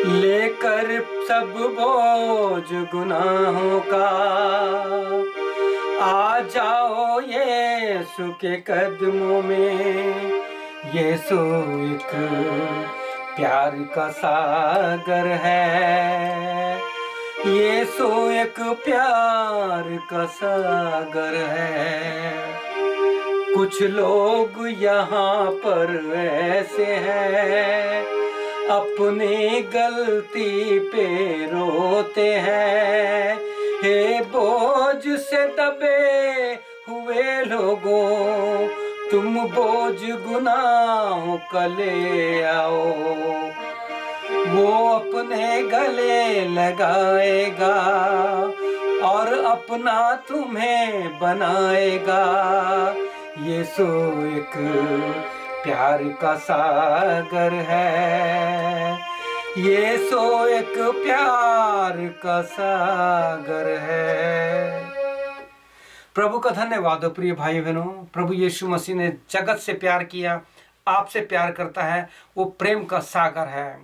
लेकर सब बोझ गुनाहों का आ जाओ यीशु के कदमों में। यीशु एक प्यार का सागर है, यीशु एक प्यार का सागर है। कुछ लोग यहाँ पर ऐसे हैं, अपनी गलती पे रोते हैं। हे बोझ से दबे हुए लोगों, तुम बोझ गुनाहों का ले आओ। वो अपने गले लगाएगा और अपना तुम्हें बनाएगा। यीशु एक प्यार का सागर है, यीशु एक प्यार का सागर है। प्रभु का धन्यवाद हो प्रिय भाई बहनों। प्रभु यीशु मसीह ने जगत से प्यार किया, आपसे प्यार करता है, वो प्रेम का सागर है।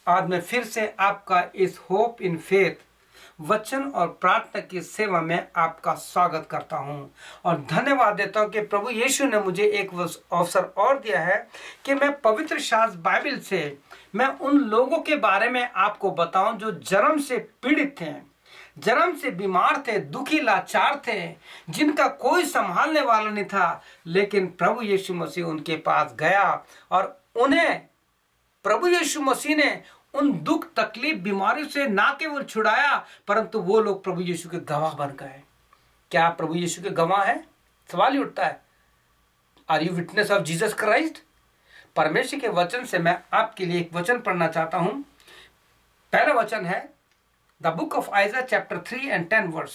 आज मैं फिर से आपका इस होप इन फेथ वचन और प्रार्थना की सेवा में आपका स्वागत करता हूं और धन्यवाद देता हूं कि प्रभु यीशु ने मुझे एक अवसर और दिया है कि मैं पवित्र शास्त्र बाइबल से मैं उन लोगों के बारे में आपको बताऊं जो जन्म से पीड़ित थे, जन्म से बीमार थे, दुखी लाचार थे, जिनका कोई संभालने वाला नहीं था। लेकिन प्रभु यीशु मसीह उनके पास गया और उन्हें प्रभु यीशु मसीह ने उन दुख तकलीफ बीमारी से ना केवल छुड़ाया, परंतु वो लोग प्रभु यीशु के गवाह बन गए। क्या आप प्रभु यीशु के गवाह हैं? सवाल ही उठता है, are you witness of Jesus Christ? परमेश्वर के वचन से मैं आपके लिए एक वचन पढ़ना चाहता हूं। पहला वचन है the book of Isaiah chapter 3 and 10 verse,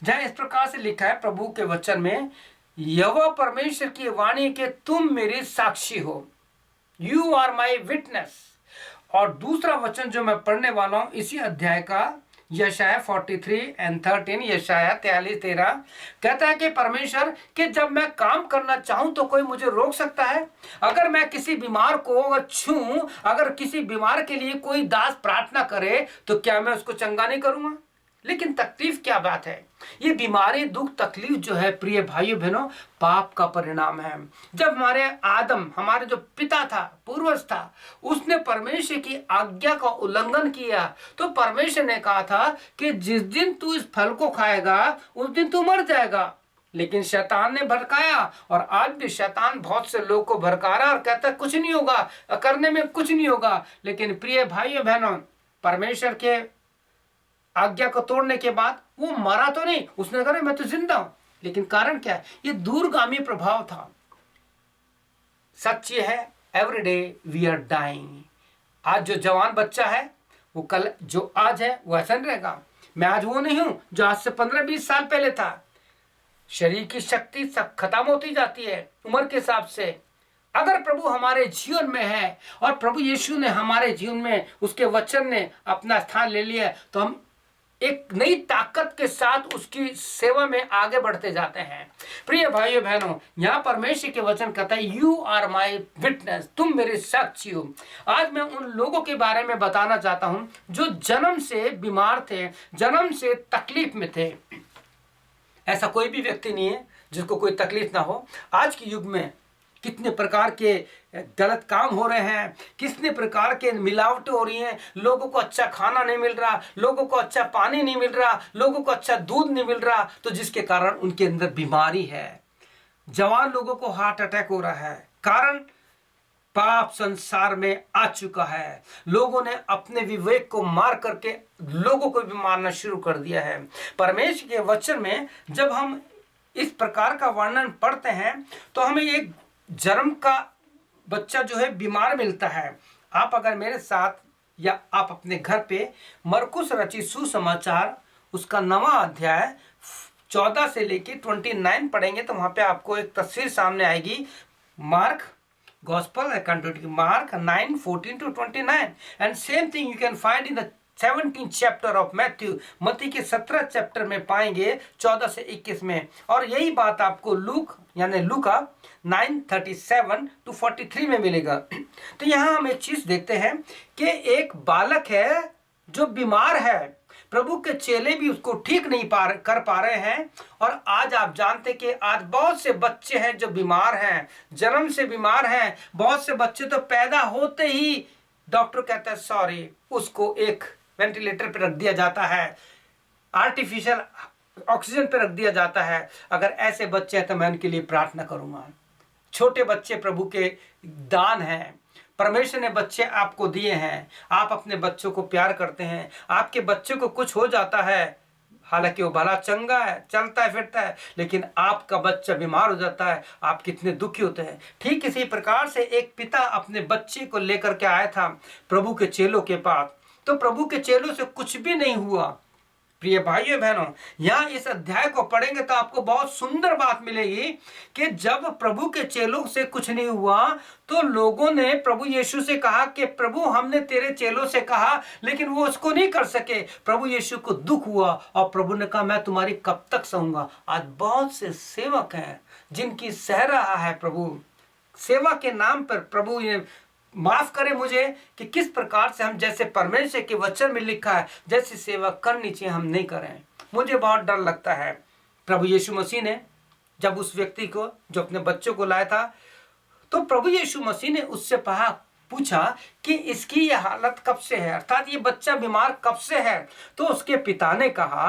जहां इस प्रकार से लिखा है प्रभु के वचन में, यहोवा परमेश्वर की वाणी के तुम मेरी साक्षी हो, यू आर माई विटनेस। और दूसरा वचन जो मैं पढ़ने वाला हूं इसी अध्याय का, यशाया 43 and 13, यशाया 43:13 कहता है कि परमेश्वर कि जब मैं काम करना चाहूं तो कोई मुझे रोक सकता है? अगर मैं किसी बीमार को छूं, अगर किसी बीमार के लिए कोई दास प्रार्थना करे तो क्या मैं उसको चंगा नहीं करूंगा? लेकिन तकलीफ क्या बात है, ये बीमारी दुख तकलीफ जो है प्रिय भाइयों बहनों पाप का परिणाम है। जब हमारे आदम, हमारे जो पिता था, पूर्वज था, उसने परमेश्वर की आज्ञा का उल्लंघन किया तो परमेश्वर ने कहा था कि जिस दिन तू इस फल को खाएगा उस दिन तू मर जाएगा। लेकिन शैतान ने भड़काया और आज भी शैतान बहुत से लोग को भड़का रहा और कहता है कुछ नहीं होगा, करने में कुछ नहीं होगा। लेकिन प्रिय भाइयों बहनों, परमेश्वर के आज्ञा को तोड़ने के बाद वो मरा तो नहीं, उसने कहा मैं तो जिंदा हूं। लेकिन कारण क्या है? ये दूरगामी प्रभाव था। सच ये है, every day we are dying. आज जो जवान बच्चा है वो कल जो आज है वो ऐसा नहीं रहेगा। मैं आज वो नहीं हूं जो आज से 15-20 साल पहले था। शरीर की शक्ति सब खत्म होती जाती है उम्र के हिसाब से। अगर प्रभु हमारे जीवन में है और प्रभु यीशु ने हमारे जीवन में, उसके वचन ने अपना स्थान ले लिया, तो हम एक नई ताकत के साथ उसकी सेवा में आगे बढ़ते जाते हैं। प्रिय भाइयों बहनों, यहाँ परमेश्वर के वचन कहता है यू आर माई विटनेस, तुम मेरे साक्षी हो। आज मैं उन लोगों के बारे में बताना चाहता हूँ जो जन्म से बीमार थे, जन्म से तकलीफ में थे। ऐसा कोई भी व्यक्ति नहीं है जिसको कोई तकलीफ ना हो। आज के युग में कितने प्रकार के गलत काम हो रहे हैं, कितने प्रकार के मिलावटें हो रही हैं, लोगों को अच्छा खाना नहीं मिल रहा, लोगों को अच्छा पानी नहीं मिल रहा, लोगों को अच्छा दूध नहीं मिल रहा, तो जिसके कारण उनके अंदर बीमारी है। जवान लोगों को हार्ट अटैक हो रहा है, कारण पाप संसार में आ चुका है। लोगों ने अपने विवेक को मार करके लोगों को भी मारना शुरू कर दिया है। परमेश्वर के वचन में जब हम इस प्रकार का वर्णन पढ़ते हैं तो हमें एक जन्म का बच्चा जो है बीमार मिलता है। आप अगर मेरे साथ या आप अपने घर पे मरकुस रचित सुसमाचार उसका 9वां अध्याय 14 से लेके 29 पढ़ेंगे तो वहां पे आपको एक तस्वीर सामने आएगी। Mark Gospel according to Mark 9:14 to 29 and same thing you can find in the 17 chapter of Matthew, मत्ती के 17 चैप्टर में पाएंगे 14 से 21 में। और यही बात आपको लूक यानी लूका 9:37 to 43 में मिलेगा। तो यहाँ हम एक चीज देखते हैं कि एक बालक है जो बीमार है, प्रभु के चेले भी उसको ठीक नहीं कर पा रहे हैं। और आज आप जानते कि आज बहुत से बच्चे हैं जो बीमार हैं, जन्म से बीमार हैं। बहुत से बच्चे तो पैदा होते ही डॉक्टर कहता है सॉरी, उसको एक वेंटिलेटर पर रख दिया जाता है, आर्टिफिशियल ऑक्सीजन पर रख दिया जाता है। अगर ऐसे बच्चे हैं तो मैं उनके लिए प्रार्थना करूंगा। छोटे बच्चे प्रभु के दान हैं, परमेश्वर ने बच्चे आपको दिए हैं, आप अपने बच्चों को प्यार करते हैं। आपके बच्चे को कुछ हो जाता है, हालांकि वो भला चंगा है, चलता है फिरता है, लेकिन आपका बच्चा बीमार हो जाता है, आप कितने दुखी होते हैं। ठीक इसी प्रकार से एक पिता अपने बच्चे को लेकर के आया था प्रभु के चेलों के पास, तो प्रभु के चेलों से कुछ भी नहीं हुआ। प्रिय भाइयों बहनों, यहाँ इस अध्याय को पढ़ेंगे तो आपको बहुत सुंदर बात मिलेगी कि जब प्रभु के चेलों से कुछ नहीं हुआ तो लोगों ने प्रभु यीशु से कहा कि प्रभु हमने तेरे चेलों से कहा लेकिन वो उसको नहीं कर सके। प्रभु यीशु को दुख हुआ और प्रभु ने कहा मैं तुम्हारी कब तक सहूंगा। आज बहुत से सेवक हैं जिनकी सह रहा है प्रभु, सेवा के नाम पर प्रभु ये माफ करें मुझे कि किस प्रकार से हम जैसे परमेश्वर के वचन में लिखा है जैसी सेवा करनी चाहिए हम नहीं करें। मुझे बहुत डर लगता है। प्रभु यीशु मसीह ने जब उस व्यक्ति को जो अपने बच्चों को लाया था तो प्रभु यीशु मसीह ने उससे पूछा कि इसकी यह हालत कब से है, अर्थात ये बच्चा बीमार कब से है। तो उसके पिता ने कहा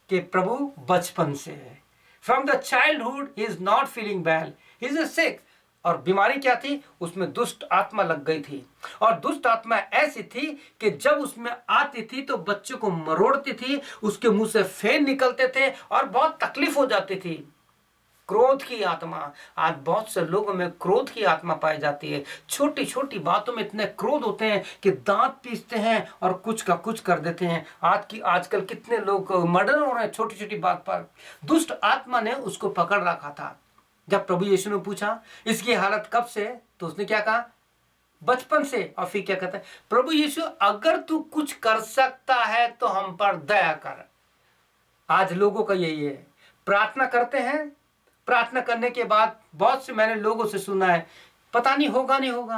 कि प्रभु बचपन से है, from the childhood he is not feeling well, he is sick. और बीमारी क्या थी, उसमें दुष्ट आत्मा लग गई थी। और दुष्ट आत्मा ऐसी थी कि जब उसमें आती थी तो बच्चे को मरोड़ती थी, उसके मुंह से फेन निकलते थे और बहुत तकलीफ हो जाती थी। क्रोध की आत्मा, आज बहुत से लोगों में क्रोध की आत्मा पाई जाती है। छोटी छोटी बातों में इतने क्रोध होते हैं कि दांत पीसते हैं और कुछ का कुछ कर देते हैं। आजकल कितने लोग मर्डर हो रहे हैं छोटी छोटी बात पर। दुष्ट आत्मा ने उसको पकड़ रखा था। जब प्रभु यीशु ने पूछा इसकी हालत कब से, तो उसने क्या कहा, बचपन से। और फिर क्या कहता है, प्रभु यीशु अगर तू कुछ कर सकता है तो हम पर दया कर। आज लोगों का यही है, प्रार्थना करते हैं, प्रार्थना करने के बाद बहुत से मैंने लोगों से सुना है पता नहीं होगा नहीं होगा।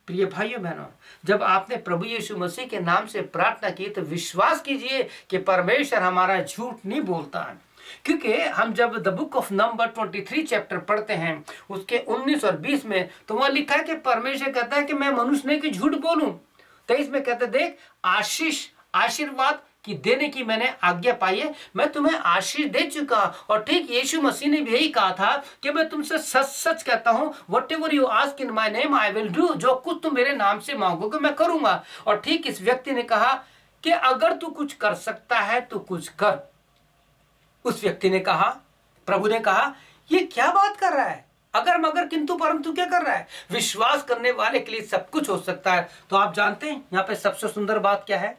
प्रिय भाइयों बहनों, जब आपने प्रभु यीशु मसीह के नाम से प्रार्थना की तो विश्वास कीजिए कि परमेश्वर हमारा झूठ नहीं बोलता है। क्योंकि हम जब the book of number 23 chapter पढ़ते हैं उसके 19 और 20 में तो वहां लिखा है कि परमेश्वर कहता है कि मैं मनुष्य नहीं कि झूठ बोलूं। 23 में कहते देख आशीष आशीर्वाद की देने की मैंने आज्ञा पाई है, मैं तुम्हें आशीष दे चुका। और ठीक यीशु मसीह ने भी यही कहा था कि मैं तुमसे सच सच कहता हूं what ever you ask in my name I will do, जो कुछ तुम मेरे नाम से मांगोगे मैं करूंगा। और ठीक इस व्यक्ति ने कहा कि अगर तू कुछ कर सकता है तो कुछ कर। उस व्यक्ति ने कहा, प्रभु ने कहा ये क्या बात कर रहा है, अगर मगर किंतु परंतु क्या कर रहा है। विश्वास करने वाले के लिए सब कुछ हो सकता है। तो आप जानते हैं यहाँ पे सबसे सुंदर बात क्या है,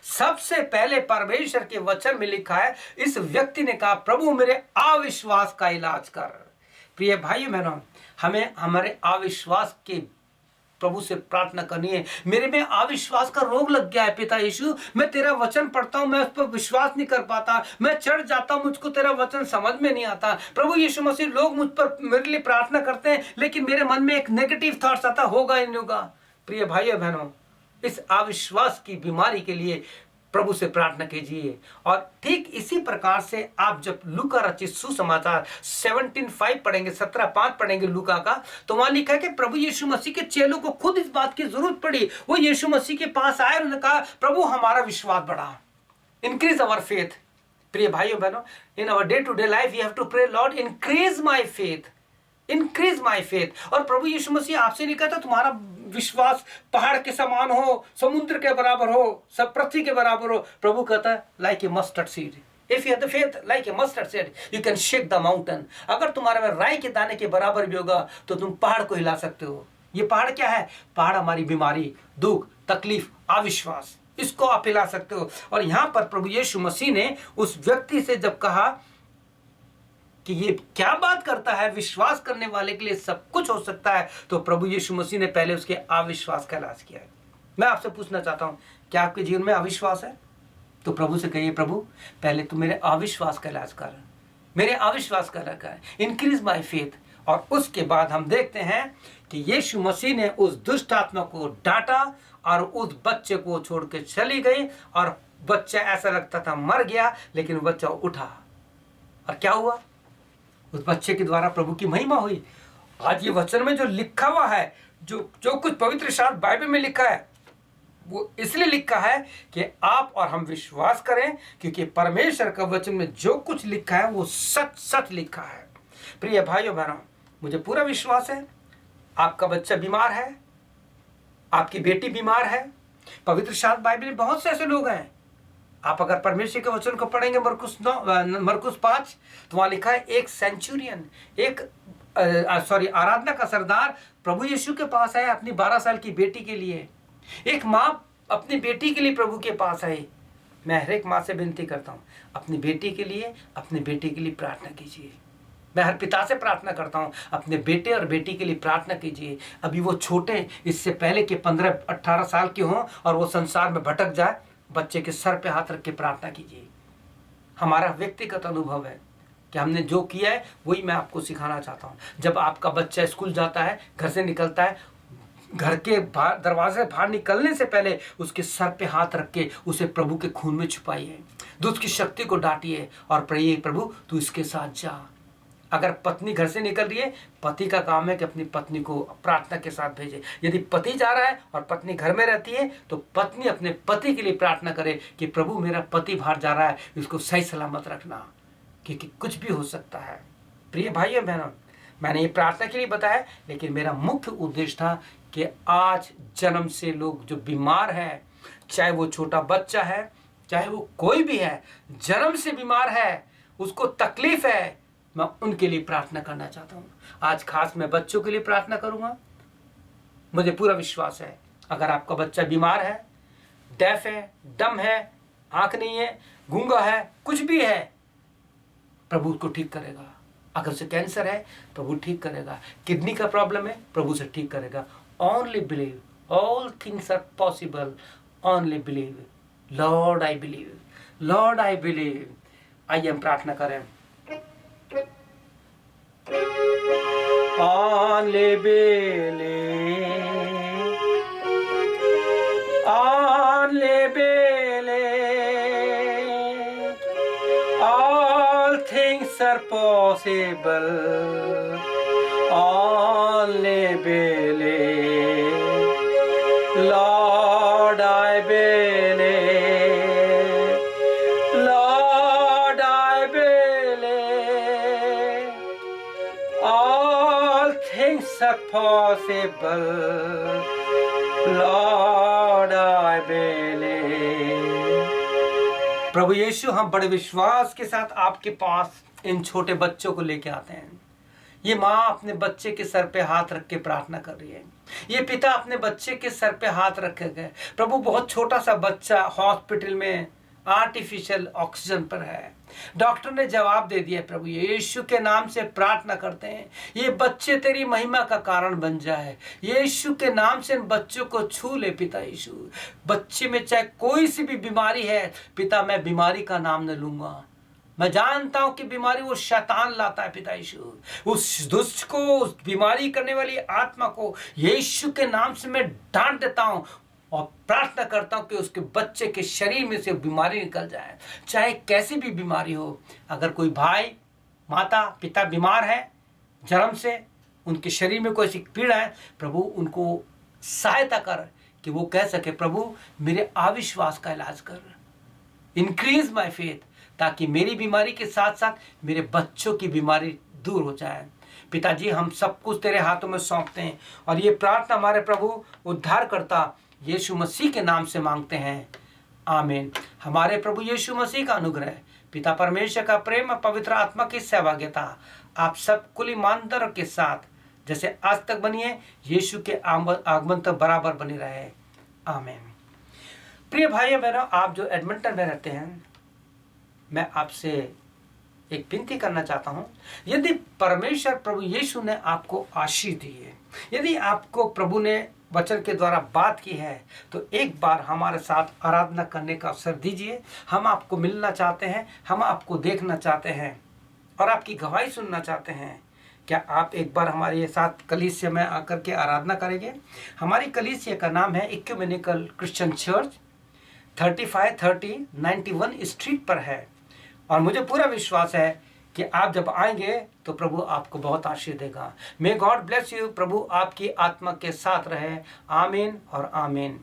सबसे पहले परमेश्वर के वचन में लिखा है इस व्यक्ति ने कहा प्रभु मेरे अविश्वास का इलाज कर। प्रिय भाइयों बहनों, हमें हमारे अविश्वास के प्रभु से प्रार्थना करनी है। मेरे में अविश्वास का रोग लग गया है पिता यीशु, मैं तेरा वचन पढ़ता हूं मैं उस पर विश्वास नहीं कर पाता, मैं चढ़ जाता हूं मुझको तेरा वचन समझ में नहीं आता। प्रभु यीशु मसीह लोग मुझ पर मेरे लिए प्रार्थना करते हैं लेकिन मेरे मन में एक नेगेटिव थॉट्स आता, होगा ही नहीं होगा। प्रिय भाइयों बहनों, इस अविश्वास की बीमारी के लिए प्रभु से प्रार्थना कीजिए। और ठीक इसी प्रकार से आप जब लूका रचित सुसमाचार 17:5 पढ़ेंगे, 17:5 पढ़ेंगे लूका का, तो वहां लिखा है कि प्रभु यीशु मसीह के चेलों को खुद इस बात की जरूरत पड़ी। वो यीशु मसीह के पास आए, उन्होंने कहा प्रभु हमारा विश्वास बढ़ा, इंक्रीज अवर फेथ। प्रिय भाइयों बहनों, in our day to day life we have to pray Lord increase my faith, increase my faith. और प्रभु यीशु मसीह आपसे नहीं कहता तुम्हारा विश्वास पहाड़ के समान हो, समुद्र के बराबर हो, सब पृथ्वी के बराबर हो। प्रभु कहता है like a mustard seed, if you have the faith like a mustard seed you can shake the mountain. अगर तुम्हारे में राई के दाने के बराबर भी होगा तो तुम पहाड़ को हिला सकते हो। ये पहाड़ क्या है, पहाड़ हमारी बीमारी, दुख, तकलीफ, अविश्वास, इसको आप हिला सकते हो। और यहां पर प्रभु यीशु मसीह ने उस व्यक्ति से जब कहा कि ये क्या बात करता है, विश्वास करने वाले के लिए सब कुछ हो सकता है, तो प्रभु यीशु मसीह ने पहले उसके अविश्वास का इलाज किया। मैं आपसे पूछना चाहता हूँ, क्या आपके जीवन में अविश्वास है? तो प्रभु से कहिए, प्रभु पहले तू मेरे अविश्वास का इलाज कर, मेरे अविश्वास का इलाज कर, इंक्रीज माय फेथ। और उसके बाद हम देखते हैं कि यीशु मसीह ने उस दुष्ट आत्मा को डांटा और उस बच्चे को छोड़ के चली गई, और बच्चा ऐसा लगता था मर गया, लेकिन बच्चा उठा। और क्या हुआ? उस बच्चे के द्वारा प्रभु की महिमा हुई। आज ये वचन में जो लिखा हुआ है, जो कुछ पवित्र शास्त्र बाइबल में लिखा है, वो इसलिए लिखा है कि आप और हम विश्वास करें, क्योंकि परमेश्वर का वचन में जो कुछ लिखा है वो सच सच लिखा है। प्रिय भाइयों बहनों, मुझे पूरा विश्वास है आपका बच्चा बीमार है, आपकी बेटी बीमार है। पवित्र शास्त्र बाइबल में बहुत से ऐसे लोग हैं, आप अगर परमेश्वर के वचन को पढ़ेंगे मरकुस 5, तो वहां लिखा है एक सेंचुरियन, आराधना का सरदार प्रभु यीशु के पास आया अपनी 12 साल की बेटी के लिए। एक माँ अपनी बेटी के लिए प्रभु के पास आई। मैं हर एक माँ से विनती करता हूँ, अपनी बेटी के लिए प्रार्थना कीजिए। मैं हर पिता से प्रार्थना करता हूँ, अपने बेटे और बेटी के लिए प्रार्थना कीजिए। अभी वो छोटे, इससे पहले कि 15-18 साल के हों और वो संसार में भटक जाए, बच्चे के सर पे हाथ रख के प्रार्थना कीजिए। हमारा व्यक्तिगत अनुभव है कि हमने जो किया है वही मैं आपको सिखाना चाहता हूँ। जब आपका बच्चा स्कूल जाता है, घर से निकलता है, घर के दरवाजे बाहर निकलने से पहले उसके सर पे हाथ रख के उसे प्रभु के खून में छुपाइए, दुष्ट की शक्ति को डांटिए और प्रिय प्रभु तू इसके साथ जा। अगर पत्नी घर से निकल रही है, पति का काम है कि अपनी पत्नी को प्रार्थना के साथ भेजे। यदि पति जा रहा है और पत्नी घर में रहती है, तो पत्नी अपने पति के लिए प्रार्थना करे कि प्रभु मेरा पति बाहर जा रहा है, इसको सही सलामत रखना, क्योंकि कुछ भी हो सकता है। प्रिय भाइयों बहनों, मैंने ये प्रार्थना के लिए बताया, लेकिन मेरा मुख्य उद्देश्य था कि आज जन्म से लोग जो बीमार है, चाहे वो छोटा बच्चा है, चाहे वो कोई भी है, जन्म से बीमार है, उसको तकलीफ है, मैं उनके लिए प्रार्थना करना चाहता हूँ। आज खास मैं बच्चों के लिए प्रार्थना करूँगा। मुझे पूरा विश्वास है अगर आपका बच्चा बीमार है, डेफ है, डम है, आँख नहीं है, गूंगा है, कुछ भी है, प्रभु उसको ठीक करेगा। अगर उसे कैंसर है, प्रभु ठीक करेगा। किडनी का प्रॉब्लम है, प्रभु से ठीक करेगा। Only believe, all things are possible, only believe. Lord I believe, Lord I believe. आइए हम प्रार्थना करें। Only believe, only believe, all things are possible, only believe, Lord I believe, Lord I believe, all things are possible, Lord I believe। प्रभु यीशु, हम बड़े विश्वास के साथ आपके पास इन छोटे बच्चों को लेके आते हैं। ये माँ अपने बच्चे के सर पे हाथ रख के प्रार्थना कर रही है, ये पिता अपने बच्चे के सर पे हाथ रखे गए। प्रभु बहुत छोटा सा बच्चा हॉस्पिटल में आर्टिफिशियल ऑक्सीजन पर है, डॉक्टर ने जवाब दे दिया। प्रभु यीशु के नाम से प्रार्थना करते हैं, ये बच्चे तेरी महिमा का कारण बन जाए। यीशु के नाम से इन बच्चों को छू ले पिता यीशु। बच्चे में चाहे कोई सी भी बीमारी है पिता, मैं बीमारी का नाम न लूंगा। मैं जानता हूं कि बीमारी वो शैतान लाता है पिता यीशु। उस दुष्ट को, उस बीमारी करने वाली आत्मा को यीशु के नाम से मैं डांट देता हूं और प्रार्थना करता हूं कि उसके बच्चे के शरीर में से बीमारी निकल जाए, चाहे कैसी भी बीमारी हो। अगर कोई भाई, माता, पिता बीमार है जन्म से, उनके शरीर में कोई ऐसी पीड़ा है, प्रभु उनको सहायता कर कि वो कह सके प्रभु मेरे अविश्वास का इलाज कर, इंक्रीज माय फेथ, ताकि मेरी बीमारी के साथ साथ मेरे बच्चों की बीमारी दूर हो जाए। पिताजी, हम सब कुछ तेरे हाथों में सौंपते हैं और ये प्रार्थना हमारे प्रभु उद्धारकर्ता यीशु मसीह के नाम से मांगते हैं, आमीन। हमारे प्रभु यीशु मसीह का अनुग्रह, पिता परमेश्वर का प्रेम और पवित्र आत्मा की सहभागिता आप सब कुल ईमानदारों के साथ जैसे आज तक बनी है, यीशु के आगमन तक बराबर बनी रहे, आमीन। प्रिय भाइयों बहनों, आप जो एडमिंटन में रहते हैं, मैं आपसे एक विनती करना चाहता हूं। यदि परमेश्वर प्रभु यीशु ने आपको आशीष दी है, यदि आपको प्रभु ने वचन के द्वारा बात की है, तो एक बार हमारे साथ आराधना करने का अवसर दीजिए। हम आपको मिलना चाहते हैं, हम आपको देखना चाहते हैं और आपकी गवाही सुनना चाहते हैं। क्या आप एक बार हमारे साथ कलीसिया में आकर के आराधना करेंगे? हमारी कलीसिया का नाम है इक्यूमेनिकल क्रिश्चियन चर्च, 3530 91 स्ट्रीट पर है। और मुझे पूरा विश्वास है कि आप जब आएंगे तो प्रभु आपको बहुत आशीष देगा। May God bless you. प्रभु आपकी आत्मा के साथ रहे। आमीन और आमीन।